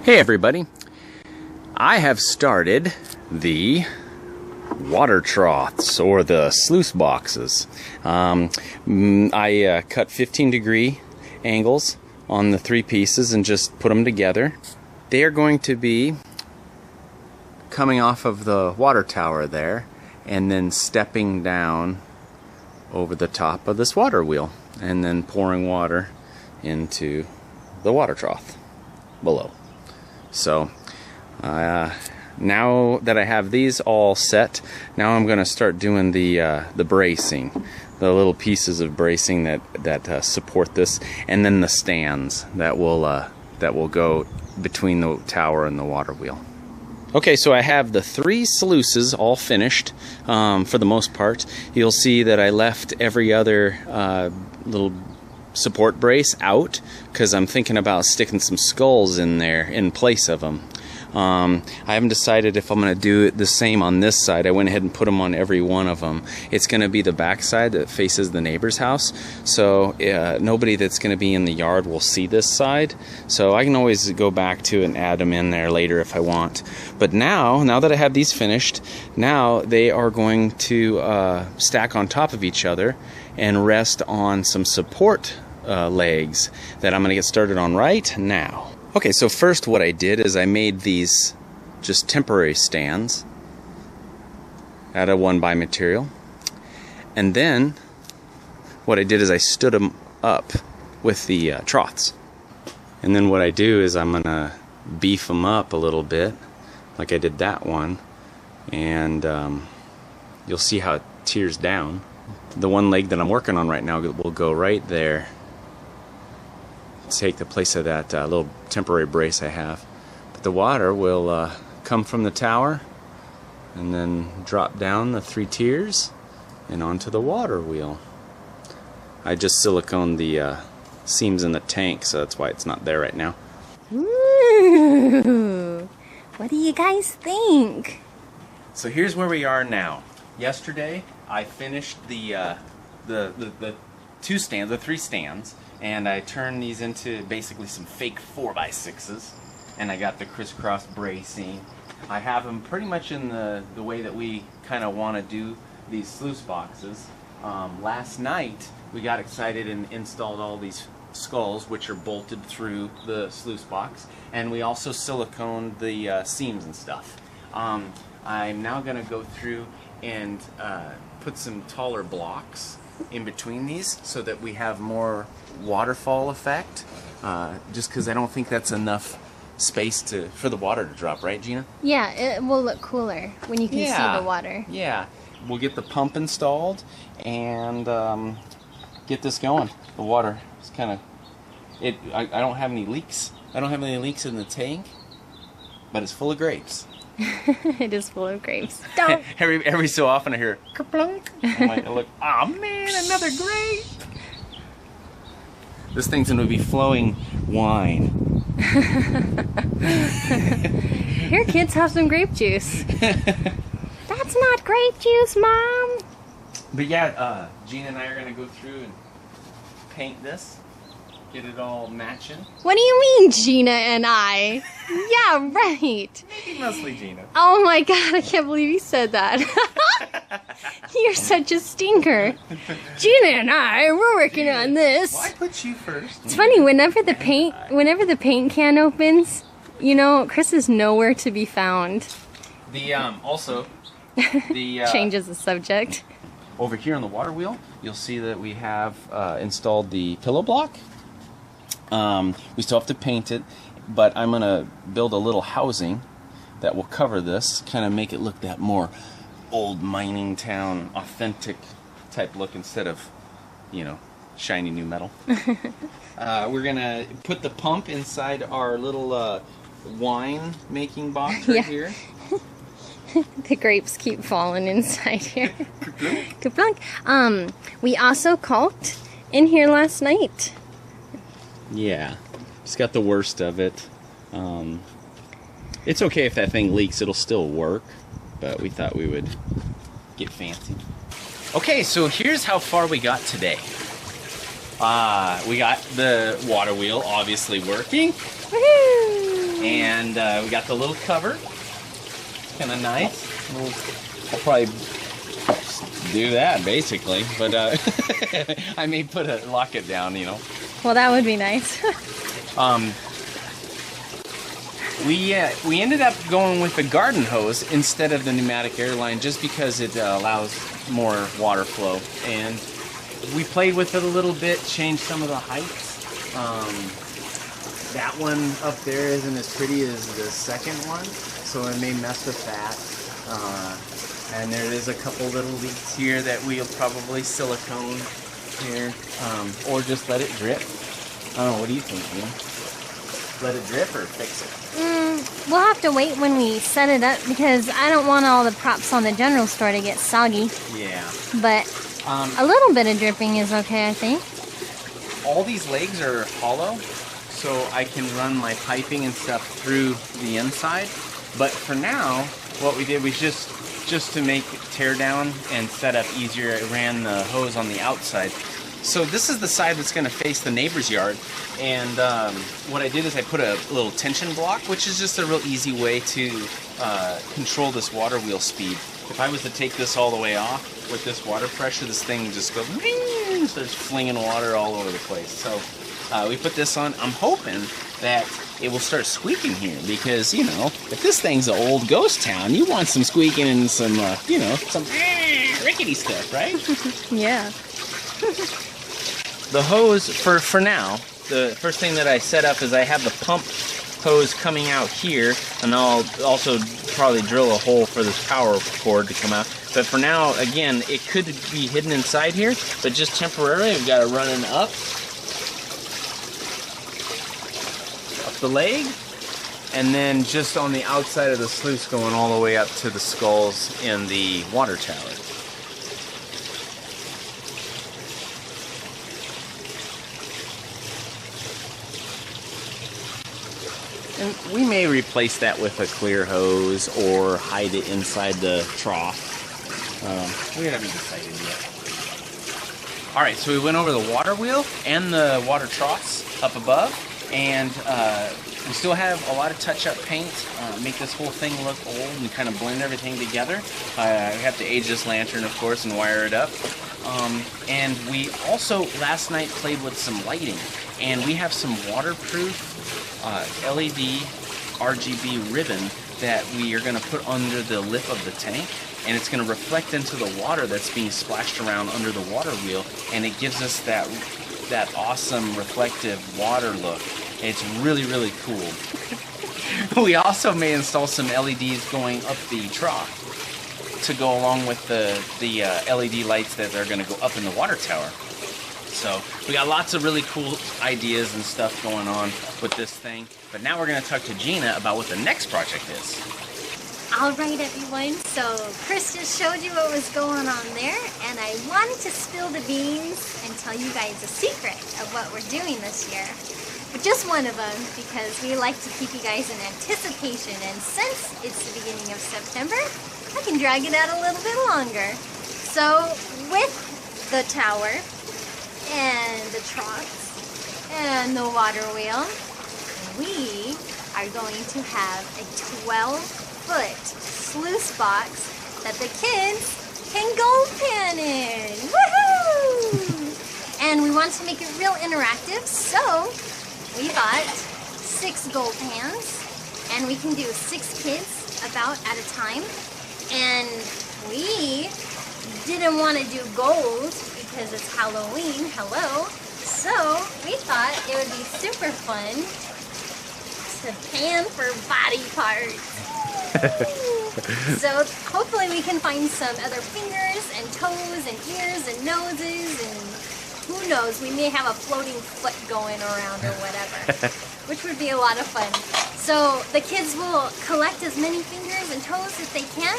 Hey everybody, I have started the water troughs, or the sluice boxes. I cut 15-degree angles on the 3 pieces and just put them together. They are going to be coming off of the water tower there and then stepping down over the top of this water wheel and then pouring water into the water trough below. So now that I have these all set, now I'm going to start doing the bracing, the little pieces of bracing that support this, and then the stands that will go between the tower and the water wheel. Okay, so I have the 3 sluices all finished for the most part. You'll see that I left every other little support brace out because I'm thinking about sticking some skulls in there in place of them. I haven't decided if I'm going to do it the same on this side. I went ahead and put them on every one of them. It's going to be the back side that faces the neighbor's house, so nobody that's going to be in the yard will see this side. So I can always go back to it and add them in there later if I want. But now that I have these finished, now they are going to stack on top of each other and rest on some support legs that I'm going to get started on right now. Okay, so first what I did is I made these just temporary stands out of 1x material, and then what I did is I stood them up with the troughs. And then what I do is I'm going to beef them up a little bit like I did that one, and you'll see how it tears down. The one leg that I'm working on right now will go right there, take the place of that little temporary brace I have. But the water will come from the tower and then drop down the 3 tiers and onto the water wheel. I just siliconed the seams in the tank, so that's why it's not there right now. Ooh, what do you guys think? So here's where we are now. Yesterday I finished the 2 stands, the 3 stands, and I turned these into basically some fake 4x6s, and I got the crisscross bracing. I have them pretty much in the way that we kind of want to do these sluice boxes. Last night we got excited and installed all these skulls, which are bolted through the sluice box, and we also siliconed the seams and stuff. I'm now going to go through and put some taller blocks in between these so that we have more waterfall effect, just because I don't think that's enough space for the water to drop, right, Gina? Yeah, it will look cooler when you can see the water. Yeah, we'll get the pump installed and get this going. The water is kind of I don't have any leaks. I don't have any leaks in the tank, but it's full of grapes. It is full of grapes. Don't. every so often I hear kerplunk. I look, oh man, another grape. This thing's gonna be flowing wine. Here, kids, have some grape juice. That's not grape juice, Mom. But yeah, Gina and I are gonna go through and paint this. Get it all matching. What do you mean, Gina and I? Yeah, right. Maybe mostly Gina. Oh my God, I can't believe you said that. You're such a stinker. Gina and I, we're working on this. Well, I put you first. It's funny, whenever the paint can opens, you know, Chris is nowhere to be found. The also the changes the subject. Over here on the water wheel, you'll see that we have installed the pillow block. We still have to paint it, but I'm going to build a little housing that will cover this, kind of make it look that more old mining town, authentic type look instead of, you know, shiny new metal. We're going to put the pump inside our little wine making box right here. The grapes keep falling inside here. Kaplunk. We also caulked in here last night. Yeah, just got the worst of it. It's okay if that thing leaks, it'll still work, but we thought we would get fancy. Okay, so here's how far we got today. We got the water wheel obviously working. Woohoo! And we got the little cover. Kind of nice. I'll probably do that basically, but I may lock it down, you know. Well, that would be nice. We ended up going with the garden hose instead of the pneumatic airline just because it allows more water flow. And we played with it a little bit, changed some of the heights. That one up there isn't as pretty as the second one, so I may mess with that. And there is a couple little leaks here that we'll probably silicone here, or just let it drip. I don't know, what do you think, Ian? Let it drip or fix it? We'll have to wait when we set it up because I don't want all the props on the general store to get soggy. Yeah. But a little bit of dripping is okay, I think. All these legs are hollow, so I can run my piping and stuff through the inside. But for now, what we did was just to make tear down and set up easier, I ran the hose on the outside. So this is the side that's going to face the neighbor's yard, and what I did is I put a little tension block, which is just a real easy way to control this water wheel speed. If I was to take this all the way off with this water pressure, this thing just goes, starts flinging water all over the place. So we put this on. I'm hoping that it will start squeaking here because, you know, if this thing's an old ghost town, you want some squeaking and some, you know, some rickety stuff, right? Yeah. The hose, for now, the first thing that I set up is I have the pump hose coming out here, and I'll also probably drill a hole for this power cord to come out. But for now, again, it could be hidden inside here, but just temporarily, I've got it running up the leg, and then just on the outside of the sluice going all the way up to the sculls in the water tower. And we may replace that with a clear hose or hide it inside the trough. We haven't decided yet. All right, so we went over the water wheel and the water troughs up above, and we still have a lot of touch-up paint, make this whole thing look old and kind of blend everything together. We have to age this lantern, of course, and wire it up. And we also last night played with some lighting, and we have some waterproof LED RGB ribbon that we are going to put under the lip of the tank, and it's going to reflect into the water that's being splashed around under the water wheel, and it gives us that awesome reflective water look. It's really, really cool. We also may install some LEDs going up the trough to go along with the LED lights that are going to go up in the water tower. So we got lots of really cool ideas and stuff going on with this thing. But now we're going to talk to Gina about what the next project is. All right, everyone. So Chris just showed you what was going on there, and I wanted to spill the beans and tell you guys a secret of what we're doing this year. But just one of them, because we like to keep you guys in anticipation. And since it's the beginning of September, I can drag it out a little bit longer. So with the tower and the troughs and the water wheel, we are going to have a 12-foot sluice box that the kids can go pan in. Woohoo! And we want to make it real interactive, so we bought 6 gold pans, and we can do 6 kids about at a time. And we didn't want to do gold because it's Halloween, hello. So we thought it would be super fun to pan for body parts. So hopefully we can find some other fingers and toes and ears and noses, and who knows, we may have a floating foot going around or whatever, which would be a lot of fun. So the kids will collect as many fingers and toes as they can,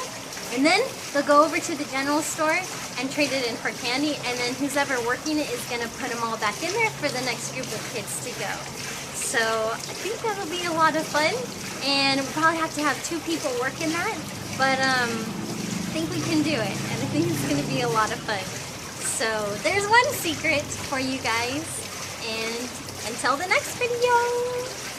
and then they'll go over to the general store and trade it in for candy, and then who's ever working it is going to put them all back in there for the next group of kids to go. So I think that'll be a lot of fun, and we'll probably have to have 2 people working that, but think we can do it, and I think it's going to be a lot of fun. So there's one secret for you guys, and until the next video.